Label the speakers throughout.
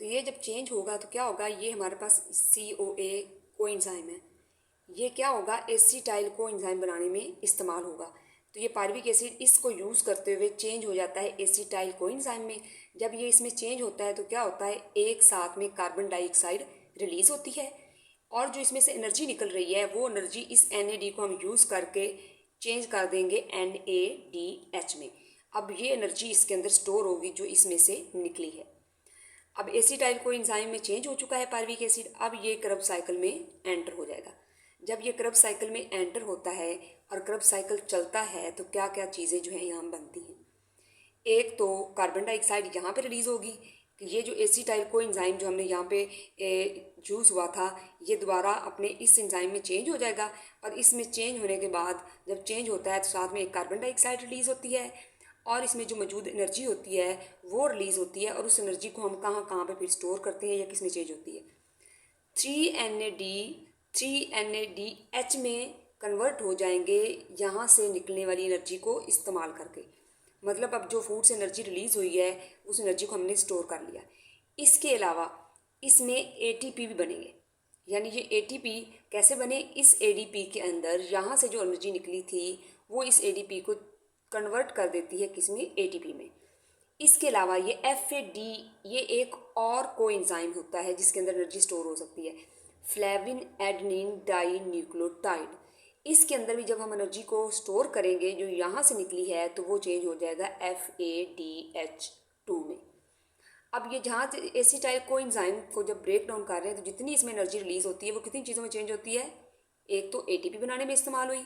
Speaker 1: तो ये जब चेंज होगा तो क्या होगा, ये हमारे पास CoA कोएंजाइम है, ये क्या होगा एसिटाइल कोएंजाइम बनाने में इस्तेमाल होगा। तो ये पायरुविक एसिड इसको यूज़ करते हुए चेंज हो जाता है एसिटाइल कोएंजाइम में। जब ये इसमें चेंज होता है तो क्या होता है, एक साथ में कार्बन डाइऑक्साइड रिलीज़ होती है और जो इसमें से एनर्जी निकल रही है वो एनर्जी इस NAD को हम यूज़ करके चेंज कर देंगे NADH में। अब ये एनर्जी इसके अंदर स्टोर होगी जो इसमें से निकली है। अब एसिटाइल कोएंजाइम में चेंज हो चुका है पायरुविक एसिड, अब ये क्रब साइकिल में एंटर हो जाएगा। जब ये क्रब साइकिल में एंटर होता है और क्रब साइकिल चलता है तो क्या क्या चीज़ें जो है यहाँ बनती हैं। एक तो कार्बन डाइऑक्साइड यहाँ पे रिलीज़ होगी कि ये जो एसिटाइल कोएंजाइम जो हमने यहाँ पे यूज़ हुआ था ये दोबारा अपने इस एंजाइम में चेंज हो जाएगा और इसमें चेंज होने के बाद जब चेंज होता है तो साथ में एक कार्बन डाइऑक्साइड रिलीज़ होती है और इसमें जो मौजूद एनर्जी होती है वो रिलीज़ होती है और उस एनर्जी को हम कहाँ कहाँ पे फिर स्टोर करते हैं या किस में चेंज होती है, 3NADH में कन्वर्ट हो जाएंगे यहाँ से निकलने वाली एनर्जी को इस्तेमाल करके। मतलब अब जो फूड से एनर्जी रिलीज़ हुई है उस एनर्जी को हमने स्टोर कर लिया। इसके अलावा इसमें ATP भी बनेंगे, यानी ये ATP कैसे बने, इस ADP के अंदर यहाँ से जो एनर्जी निकली थी वो इस ADP को कन्वर्ट कर देती है किसमें, ATP में। इसके अलावा ये FAD ये एक और कोएंजाइम होता है जिसके अंदर एनर्जी स्टोर हो सकती है, फ्लेविन एडेनिन डाई न्यूक्लियोटाइड। इसके अंदर भी जब हम एनर्जी को स्टोर करेंगे जो यहाँ से निकली है तो वो चेंज हो जाएगा FADH2 में। अब ये जहाँ एसिटाइल कोएंजाइम को जब ब्रेक डाउन कर रहे हैं तो जितनी इसमें एनर्जी रिलीज होती है वो कितनी चीज़ों में चेंज होती है, एक तो ATP बनाने में इस्तेमाल हुई,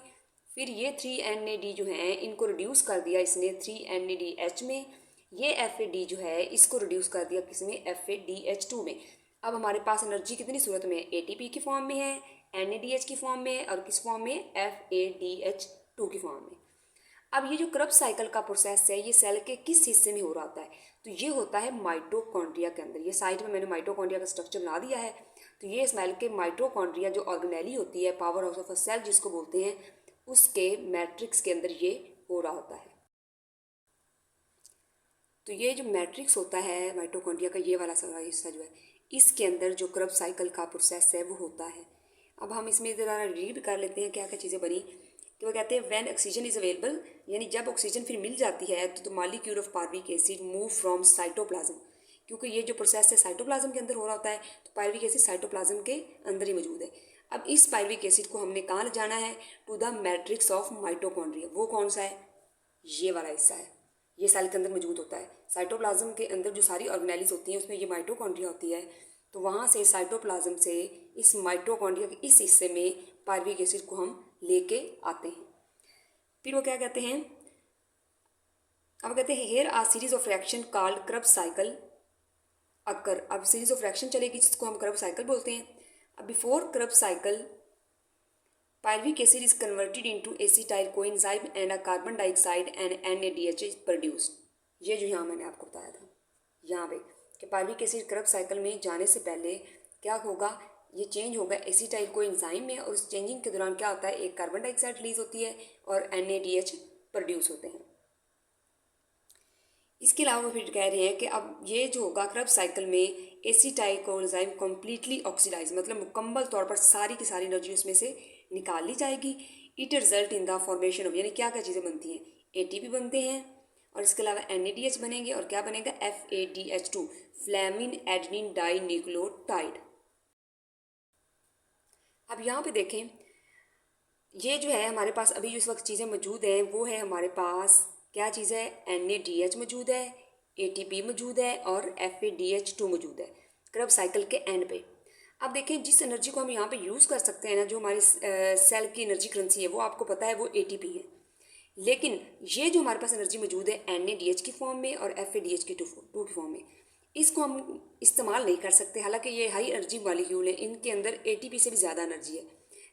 Speaker 1: फिर ये 3NAD जो है इनको रिड्यूस कर दिया इसने 3NADH में, ये FAD जो है इसको रिड्यूस कर दिया किसमें, FADH2 में। अब हमारे पास एनर्जी कितनी सूरत में, ATP की फॉर्म में है, NADH की फॉर्म में है और किस फॉर्म में, FADH2 की फॉर्म में। अब ये जो क्रब साइकिल का प्रोसेस है ये सेल के किस हिस्से में हो रहा होता है, तो ये होता है माइटोकॉन्ड्रिया के अंदर। ये साइड में मैंने माइटोकॉन्ड्रिया का स्ट्रक्चर बना दिया है। तो ये सेल के माइटोकॉन्ड्रिया जो ऑर्गेनेली होती है, power house of a cell जिसको बोलते हैं, उसके मैट्रिक्स के अंदर ये हो रहा होता है। तो ये जो मैट्रिक्स होता है माइटोकॉन्ड्रिया का, ये वाला सारा हिस्सा जो है इसके अंदर जो क्रब साइकिल का प्रोसेस है वो होता है। अब हम इसमें ज़रा रीड कर लेते हैं क्या क्या चीज़ें बनी। कि वो कहते हैं व्हेन ऑक्सीजन इज़ अवेलेबल, यानी जब ऑक्सीजन फिर मिल जाती है तो molecule of pyruvic acid move from cytoplasm, क्योंकि ये जो प्रोसेस है साइटोप्लाज्म के अंदर हो रहा होता है तो पायरुविक एसिड साइटोप्लाज्म के अंदर ही मौजूद है। अब इस पायरुविक एसिड को हमने कहाँ ले जाना है, to the matrix of mitochondria. वो कौन सा है, ये वाला हिस्सा है, ये सेल के अंदर मौजूद होता है। साइटोप्लाज्म के अंदर जो सारी ऑर्गेनेलीज होती हैं उसमें ये माइटोकॉन्ड्रिया होती है, तो वहाँ से साइटोप्लाज्म से इस माइटोकॉन्ड्रिया के इस हिस्से में पायरुविक एसिड को हम लेके आते हैं। फिर वो क्या कहते हैं, अब कहते हैं here a series of reaction called Krebs cycle occur. अब सीरीज ऑफ रिएक्शन चलेगी जिसको हम क्रब साइकिल बोलते हैं। अब before Krebs cycle pyruvic acid is converted into acetyl coenzyme and a carbon dioxide and NADH is produced. ये जो यहाँ मैंने आपको बताया था यहाँ पे कि पायरुविक एसिड क्रब साइकिल में जाने से पहले क्या होगा, ये चेंज होगा एसिटाइल कोएंजाइम में और उस चेंजिंग के दौरान क्या होता है, एक कार्बन डाइऑक्साइड रिलीज होती है और NADH प्रोड्यूस होते हैं। इसके अलावा फिर कह रहे हैं कि अब ये जो होगा क्रब साइकिल में एसिटाइल कोएंजाइम कम्प्लीटली ऑक्सीडाइज, मतलब मुकम्मल तौर पर सारी की सारी एनर्जी उसमें से निकाल ली जाएगी। It result in the formation of, यानी क्या क्या चीज़ें बनती हैं, ATP बनते हैं और इसके अलावा NADH बनेंगे और क्या बनेगा, FADH2 flavin adenine die nucleotide. अब यहाँ पे देखें, ये जो है हमारे पास अभी जो इस वक्त चीज़ें मौजूद हैं वो है हमारे पास क्या चीज़ है, NADH मौजूद है, ATP मौजूद है और FADH2 मौजूद है क्रब साइकिल के एंड पे। अब देखें जिस एनर्जी को हम यहाँ पे यूज़ कर सकते हैं ना, जो हमारी सेल की एनर्जी करेंसी है वो आपको पता है वो ATP है, लेकिन ये जो हमारे पास एनर्जी मौजूद है NADH की फॉर्म में और FADH2 की फॉर्म में, इसको हम इस्तेमाल नहीं कर सकते। हालांकि ये हाई एनर्जी मॉलिक्यूल है, इनके अंदर ATP से भी ज़्यादा एनर्जी है,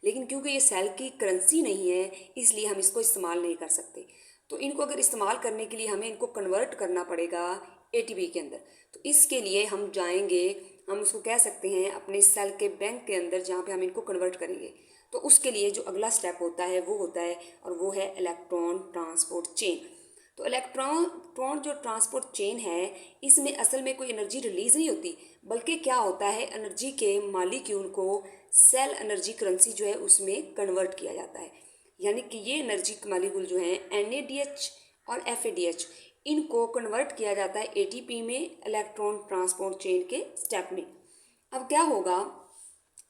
Speaker 1: लेकिन क्योंकि ये सेल की करेंसी नहीं है इसलिए हम इसको इस्तेमाल नहीं कर सकते। तो इनको अगर इस्तेमाल करने के लिए हमें इनको कन्वर्ट करना पड़ेगा ATP के अंदर। तो इसके लिए हम जाएंगे, हम उसको कह सकते हैं अपने सेल के बैंक के अंदर जहाँ पे हम इनको कन्वर्ट करेंगे। तो उसके लिए जो अगला स्टेप होता है वो होता है और वो है इलेक्ट्रॉन ट्रांसपोर्ट चेन। तो इलेक्ट्रॉन जो ट्रांसपोर्ट चेन है इसमें असल में कोई एनर्जी रिलीज नहीं होती, बल्कि क्या होता है एनर्जी के मालिक्यूल को सेल एनर्जी करेंसी जो है उसमें कन्वर्ट किया जाता है। यानी कि ये एनर्जी मालिक्यूल जो है NADH और FADH इनको कन्वर्ट किया जाता है ATP में इलेक्ट्रॉन ट्रांसपोर्ट चेन के स्टेप में। अब क्या होगा,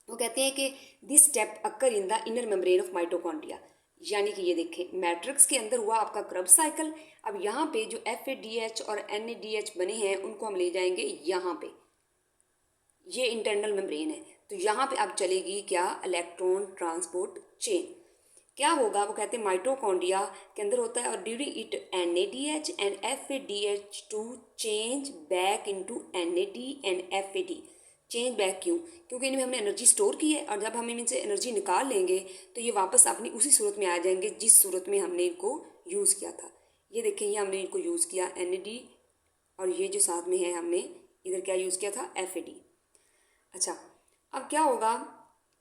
Speaker 1: वो कहते हैं कि this step occur in the inner membrane of mitochondria. यानी कि ये देखें मैट्रिक्स के अंदर हुआ आपका क्रब्स साइकिल। अब यहाँ पे जो FADH और NADH बने हैं उनको हम ले जाएंगे यहाँ पे, ये इंटरनल मेम्ब्रेन है। तो यहाँ पे अब चलेगी क्या, इलेक्ट्रॉन ट्रांसपोर्ट चेन। क्या होगा, वो कहते हैं माइटोकॉन्ड्रिया के अंदर होता है और during it NADH and FADH two change back into NAD and FAD। Change back क्यों, क्योंकि इनमें हमने एनर्जी स्टोर की है और जब हम इनसे एनर्जी निकाल लेंगे तो ये वापस अपनी उसी सूरत में आ जाएंगे जिस सूरत में हमने इनको यूज़ किया था। ये देखें, ये हमने इनको यूज़ किया NAD और ये जो साथ में है हमने इधर क्या यूज़ किया था, FAD। अच्छा, अब क्या होगा,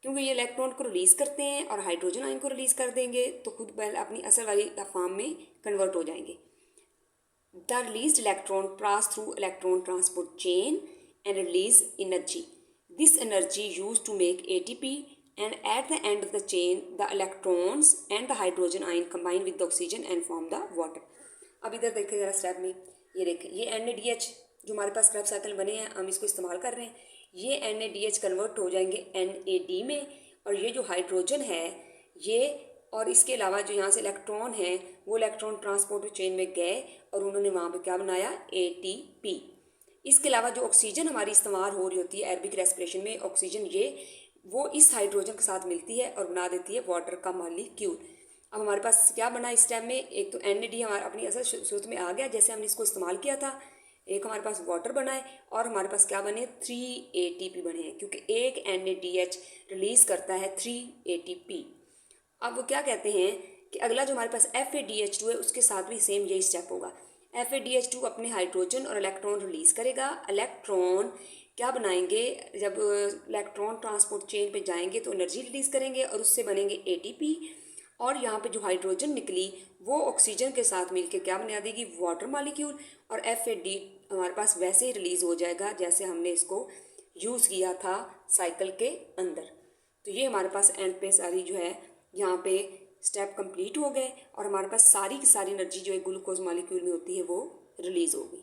Speaker 1: क्योंकि ये इलेक्ट्रॉन को रिलीज़ करते हैं और हाइड्रोजन आयन को रिलीज़ कर देंगे तो खुद पहले अपनी असल वाली फॉर्म में कन्वर्ट हो जाएंगे। The released electron pass through electron transport chain and release energy. This energy used to make ATP and at the end of the chain the electrons and the hydrogen ion combine with the oxygen and form the water. अब इधर देखें जरा step में, ये देखें ये NADH जो हमारे पास क्रब्स साइकिल बने हैं हम इसको इस्तेमाल कर रहे हैं। ये NADH कन्वर्ट हो जाएंगे NAD में और ये जो हाइड्रोजन है ये और इसके अलावा जो यहाँ से इलेक्ट्रॉन है वो इलेक्ट्रॉन ट्रांसपोर्ट चेन में गए और उन्होंने वहाँ पे क्या बनाया, ATP। इसके अलावा जो ऑक्सीजन हमारी इस्तेमाल हो रही होती है एरोबिक रेस्पिरेशन में, ऑक्सीजन ये वो इस हाइड्रोजन के साथ मिलती है और बना देती है वाटर का मॉलिक्यूल। अब हमारे पास क्या बना इस टाइम में, एक तो NAD हमारा अपनी असल सूरत में आ गया जैसे हमने इसको इस्तेमाल किया था, एक हमारे पास वाटर बना है और हमारे पास क्या बने, 3 ATP बने हैं क्योंकि एक NADH रिलीज़ करता है 3 ATP। अब वो क्या कहते हैं कि अगला जो हमारे पास FADH2 है उसके साथ भी सेम यही स्टेप होगा। FADH2 अपने हाइड्रोजन और इलेक्ट्रॉन रिलीज़ करेगा। इलेक्ट्रॉन क्या बनाएंगे, जब इलेक्ट्रॉन ट्रांसपोर्ट चेन पे जाएंगे तो एनर्जी रिलीज़ करेंगे और उससे बनेंगे ATP और यहाँ पे जो हाइड्रोजन निकली वो ऑक्सीजन के साथ मिलकर क्या बना देगी, वाटर मॉलिक्यूल। और FAD हमारे पास वैसे ही रिलीज़ हो जाएगा जैसे हमने इसको यूज़ किया था साइकिल के अंदर। तो ये हमारे पास एंड पे सारी जो है यहाँ पे स्टेप कंप्लीट हो गए और हमारे पास सारी की सारी एनर्जी जो है ग्लूकोज मॉलिक्यूल में होती है वो रिलीज़ हो गई।